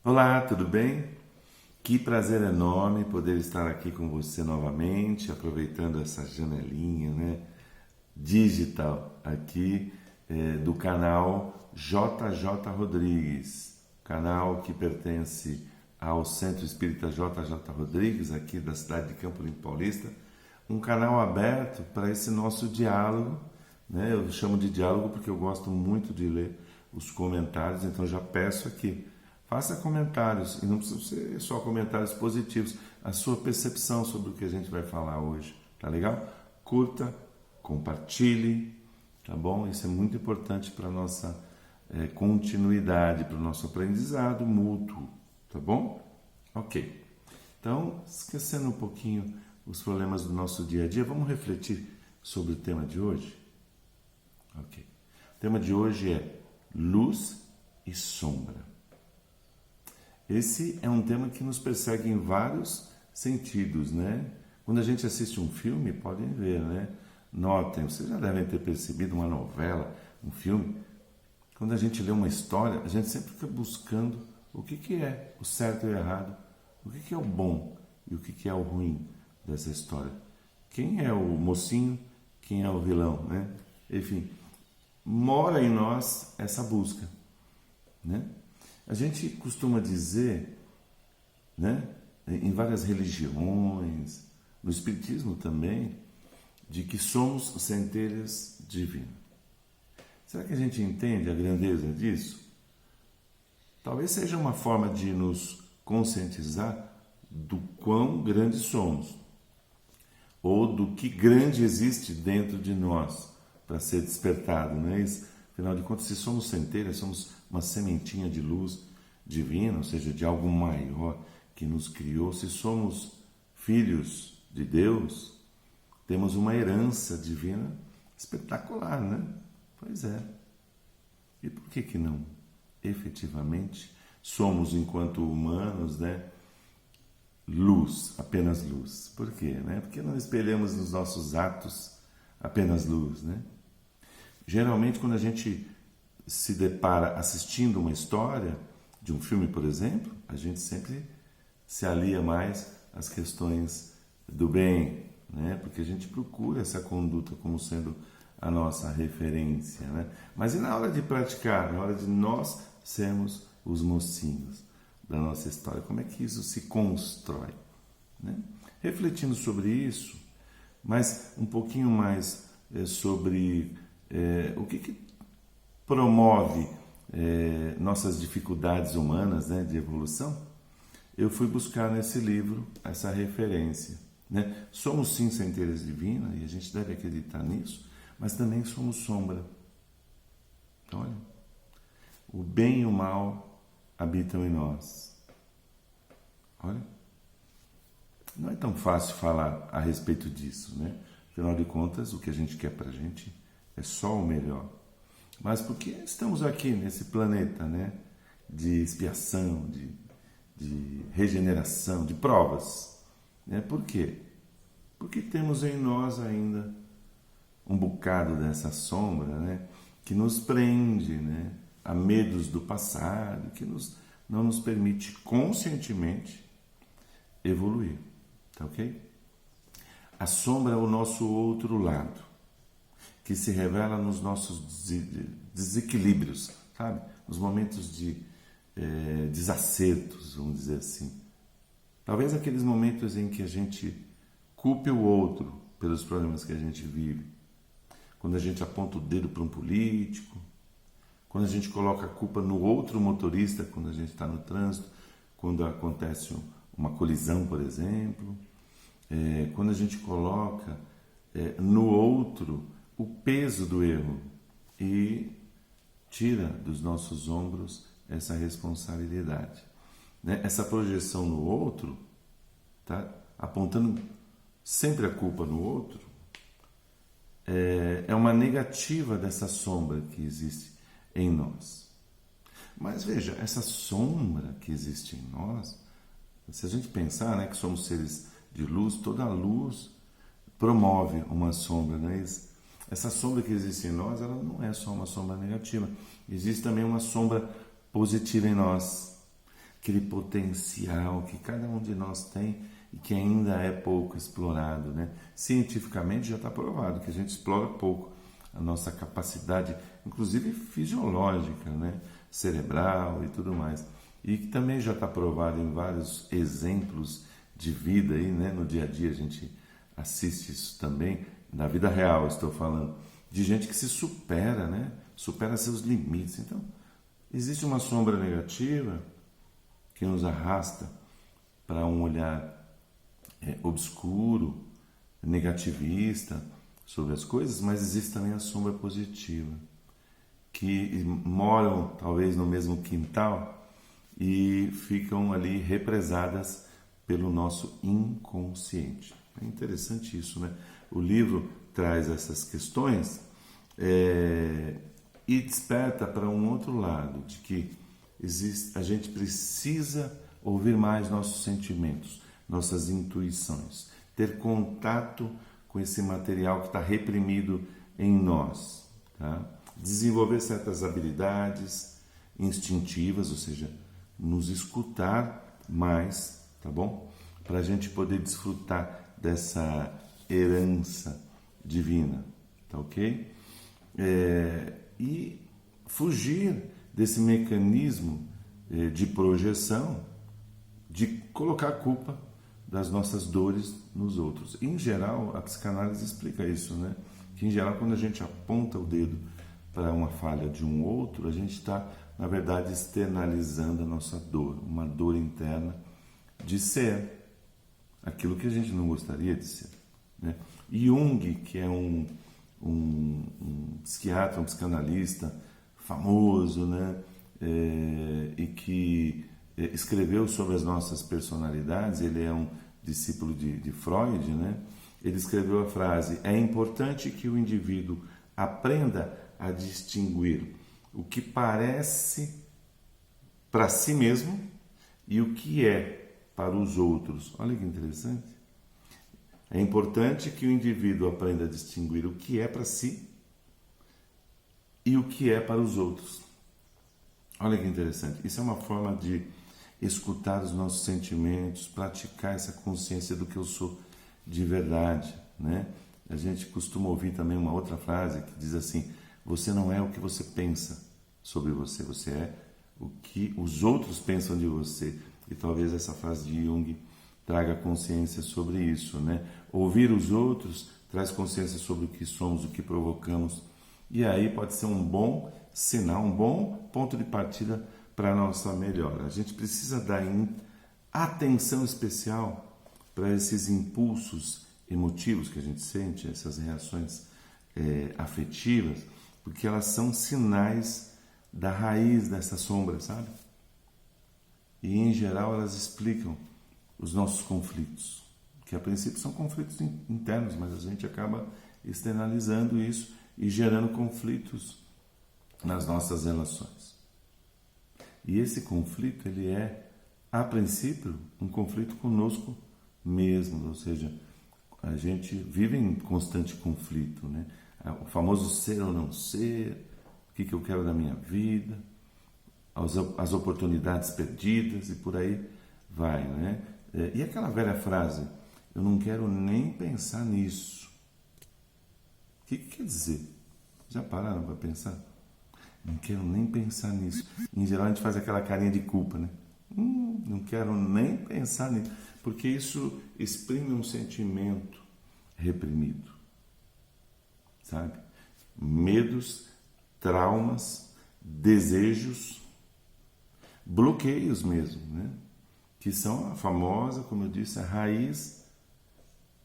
Olá, tudo bem? Que prazer enorme poder estar aqui com você novamente, aproveitando essa janelinha, digital aqui do canal JJ Rodrigues, canal que pertence ao Centro Espírita JJ Rodrigues, aqui da cidade de Campo Limpo Paulista, um canal aberto para esse nosso diálogo, Eu chamo de diálogo porque eu gosto muito de ler os comentários, então já peço aqui, faça comentários, e não precisa ser só comentários positivos, a sua percepção sobre o que a gente vai falar hoje, tá legal? Curta, compartilhe, tá bom? Isso é muito importante para a nossa continuidade, para o nosso aprendizado mútuo, tá bom? Ok. Então, esquecendo um pouquinho os problemas do nosso dia a dia, vamos refletir sobre o tema de hoje? Ok. O tema de hoje é luz e sombra. Esse é um tema que nos persegue em vários sentidos, Quando a gente assiste um filme, podem ver, Notem, vocês já devem ter percebido uma novela, um filme. Quando a gente lê uma história, a gente sempre fica buscando o que é o certo e o errado, o que é o bom e o que é o ruim dessa história. Quem é o mocinho, quem é o vilão, Enfim, mora em nós essa busca, A gente costuma dizer, em várias religiões, no Espiritismo também, de que somos centelhas divinas. Será que a gente entende a grandeza disso? Talvez seja uma forma de nos conscientizar do quão grandes somos, ou do que grande existe dentro de nós para ser despertado, não é isso? Afinal de contas, se somos centelhas, somos uma sementinha de luz divina, ou seja, de algo maior que nos criou. Se somos filhos de Deus, temos uma herança divina espetacular, Pois é. E por que não? Efetivamente, somos, enquanto humanos, luz, apenas luz. Por quê? Porque não espelhamos nos nossos atos apenas luz, Geralmente, quando a gente se depara assistindo uma história de um filme, por exemplo, a gente sempre se alia mais às questões do bem, Porque a gente procura essa conduta como sendo a nossa referência, Mas e na hora de praticar, na hora de nós sermos os mocinhos da nossa história, como é que isso se constrói, Refletindo sobre isso, mas um pouquinho mais sobre o que promove nossas dificuldades humanas, de evolução, eu fui buscar nesse livro essa referência, Somos sim centelhas divinas, e a gente deve acreditar nisso, mas também somos sombra. Olha, o bem e o mal habitam em nós. Olha, não é tão fácil falar a respeito disso, Afinal de contas, o que a gente quer pra gente é só o melhor. Mas porque estamos aqui nesse planeta, de expiação, de regeneração, de provas. Por quê? Porque temos em nós ainda um bocado dessa sombra, que nos prende, a medos do passado, que não nos permite conscientemente evoluir. Tá ok? A sombra é o nosso outro lado, que se revela nos nossos desequilíbrios, sabe? Nos momentos de desacertos, vamos dizer assim. Talvez aqueles momentos em que a gente culpe o outro pelos problemas que a gente vive. Quando a gente aponta o dedo para um político, quando a gente coloca a culpa no outro motorista, quando a gente está no trânsito, quando acontece uma colisão, por exemplo, quando a gente coloca no outro o peso do erro e tira dos nossos ombros essa responsabilidade. Essa projeção no outro, apontando sempre a culpa no outro, é uma negativa dessa sombra que existe em nós. Mas veja, essa sombra que existe em nós, se a gente pensar que somos seres de luz, toda luz promove uma sombra, não é isso? Essa sombra que existe em nós, ela não é só uma sombra negativa. Existe também uma sombra positiva em nós, aquele potencial que cada um de nós tem e que ainda é pouco explorado, né? Cientificamente já está provado que a gente explora pouco a nossa capacidade, inclusive fisiológica, né? Cerebral e tudo mais. E que também já está provado em vários exemplos de vida aí, né? No dia a dia a gente assiste isso também, na vida real estou falando, de gente que se supera, né? Supera seus limites. Então, existe uma sombra negativa que nos arrasta para um olhar obscuro, negativista sobre as coisas, mas existe também a sombra positiva, que moram talvez no mesmo quintal e ficam ali represadas pelo nosso inconsciente. É interessante isso, né? O livro traz essas questões e desperta para um outro lado, de que a gente precisa ouvir mais nossos sentimentos, nossas intuições, ter contato com esse material que está reprimido em nós, tá? Desenvolver certas habilidades instintivas, ou seja, nos escutar mais, tá bom? Para a gente poder desfrutar dessa herança divina, tá ok? E fugir desse mecanismo de projeção, de colocar a culpa das nossas dores nos outros. Em geral, a psicanálise explica isso, né? Que em geral, quando a gente aponta o dedo para uma falha de um outro, a gente está, na verdade, externalizando a nossa dor, uma dor interna de ser aquilo que a gente não gostaria de ser, né? Jung, que é um psiquiatra, um psicanalista famoso, né? E que escreveu sobre as nossas personalidades, ele é um discípulo de Freud, né? Ele escreveu a frase: é importante que o indivíduo aprenda a distinguir o que parece para si mesmo e o que é para os outros. Olha que interessante. É importante que o indivíduo aprenda a distinguir o que é para si e o que é para os outros. Olha que interessante. Isso é uma forma de escutar os nossos sentimentos, praticar essa consciência do que eu sou de verdade, né? A gente costuma ouvir também uma outra frase que diz assim: você não é o que você pensa sobre você, você é o que os outros pensam de você. E talvez essa frase de Jung traga consciência sobre isso, né? Ouvir os outros traz consciência sobre o que somos, o que provocamos. E aí pode ser um bom sinal, um bom ponto de partida para a nossa melhora. A gente precisa dar atenção especial para esses impulsos emotivos que a gente sente, essas reações afetivas, porque elas são sinais da raiz dessa sombra, sabe? E em geral elas explicam os nossos conflitos, que a princípio são conflitos internos, mas a gente acaba externalizando isso e gerando conflitos nas nossas relações. E esse conflito, ele é, a princípio, um conflito conosco mesmo, ou seja, a gente vive em constante conflito, né? O famoso ser ou não ser, o que eu quero da minha vida, as oportunidades perdidas e por aí vai, né? E aquela velha frase: eu não quero nem pensar nisso. O que quer dizer? Já pararam para pensar? Não quero nem pensar nisso. Em geral a gente faz aquela carinha de culpa, né? Não quero nem pensar nisso. Porque isso exprime um sentimento reprimido, sabe? Medos, traumas, desejos, bloqueios mesmo, né? Que são a famosa, como eu disse, a raiz,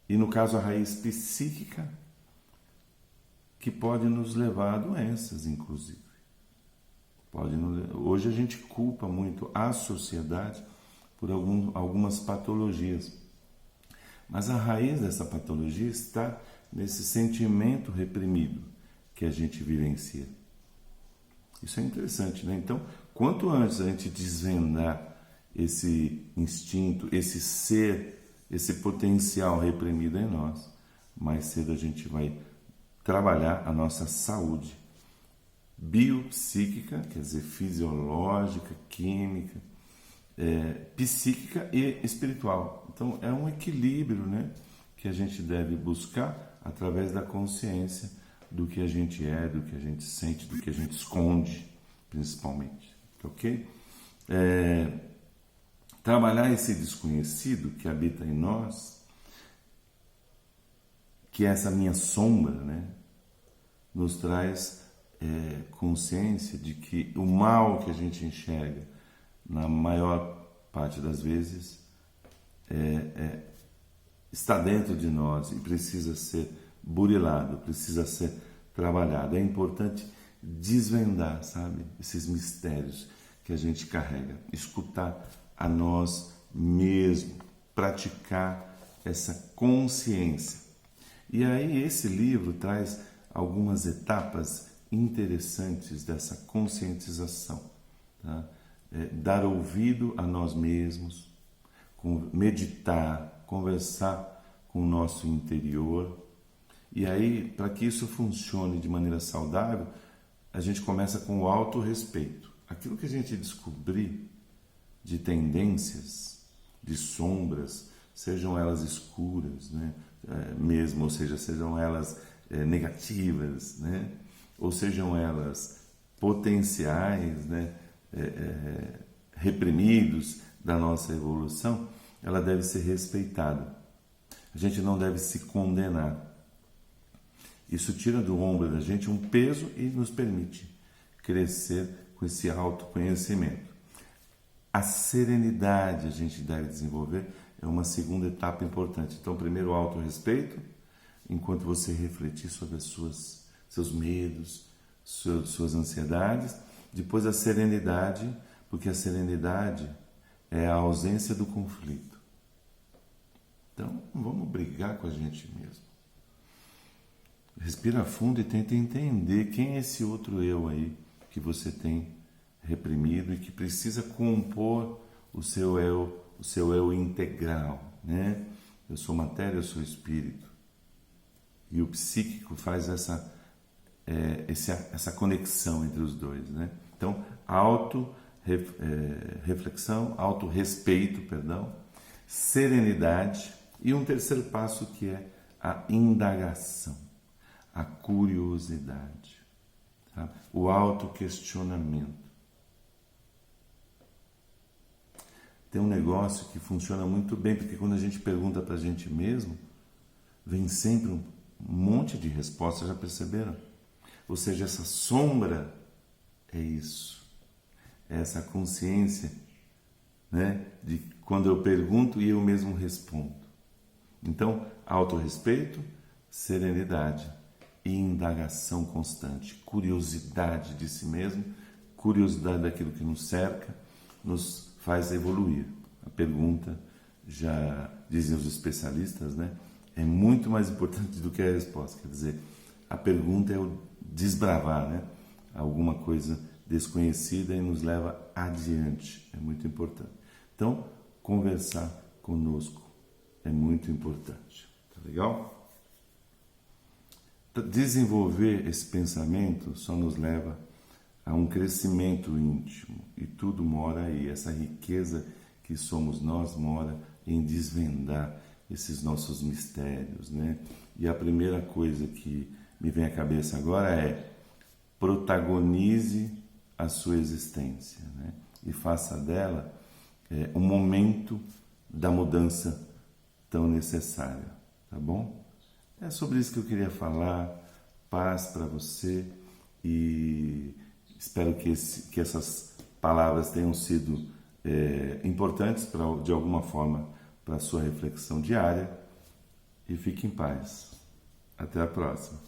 e no caso a raiz psíquica, que pode nos levar a doenças, inclusive. Hoje a gente culpa muito a sociedade por algumas patologias, mas a raiz dessa patologia está nesse sentimento reprimido que a gente vivencia. Isso é interessante, né? Então, quanto antes a gente desvendar esse instinto, esse ser, esse potencial reprimido em nós, mais cedo a gente vai trabalhar a nossa saúde biopsíquica, quer dizer, fisiológica, química, psíquica e espiritual. Então é um equilíbrio, né, que a gente deve buscar através da consciência do que a gente é, do que a gente sente, do que a gente esconde, principalmente. Ok? Trabalhar esse desconhecido que habita em nós, que é essa minha sombra, né, nos traz consciência de que o mal que a gente enxerga, na maior parte das vezes, está dentro de nós e precisa ser burilado, precisa ser trabalhado. É importante desvendar, sabe, esses mistérios que a gente carrega, escutar a nós mesmos, praticar essa consciência. E aí esse livro traz algumas etapas interessantes dessa conscientização, tá? Dar ouvido a nós mesmos, meditar, conversar com o nosso interior. E aí, para que isso funcione de maneira saudável, a gente começa com o autorrespeito. Aquilo que a gente descobrir de tendências, de sombras, sejam elas escuras, né, mesmo, ou seja, sejam elas negativas, né, ou sejam elas potenciais, né, reprimidos da nossa evolução, ela deve ser respeitada. A gente não deve se condenar. Isso tira do ombro da gente um peso e nos permite crescer com esse autoconhecimento. A serenidade a gente deve desenvolver, é uma segunda etapa importante. Então, primeiro o autorrespeito, enquanto você refletir sobre seus medos, suas ansiedades. Depois a serenidade, porque a serenidade é a ausência do conflito. Então, não vamos brigar com a gente mesmo. Respira fundo e tenta entender quem é esse outro eu aí que você tem reprimido e que precisa compor o seu eu integral, né? Eu sou matéria, eu sou espírito. E o psíquico faz essa conexão entre os dois, né? Então, reflexão, autorrespeito, serenidade e um terceiro passo que é a indagação, a curiosidade, tá? O autoquestionamento. Tem um negócio que funciona muito bem, porque quando a gente pergunta para a gente mesmo, vem sempre um monte de respostas, já perceberam? Ou seja, essa sombra é isso, é essa consciência, né, de quando eu pergunto e eu mesmo respondo. Então, autorrespeito, serenidade e indagação constante, curiosidade de si mesmo, curiosidade daquilo que nos cerca, nos faz evoluir. A pergunta, já dizem os especialistas, né, é muito mais importante do que a resposta. Quer dizer, a pergunta é o desbravar, né, alguma coisa desconhecida e nos leva adiante. É muito importante. Então, conversar conosco é muito importante. Tá legal? Desenvolver esse pensamento só nos leva a um crescimento íntimo. E tudo mora aí. Essa riqueza que somos nós mora em desvendar esses nossos mistérios, né? E a primeira coisa que me vem à cabeça agora é: protagonize a sua existência, né? E faça dela um momento da mudança tão necessária, tá bom? É sobre isso que eu queria falar. Paz para você e espero que essas palavras tenham sido importantes de alguma forma para a sua reflexão diária e fique em paz. Até a próxima.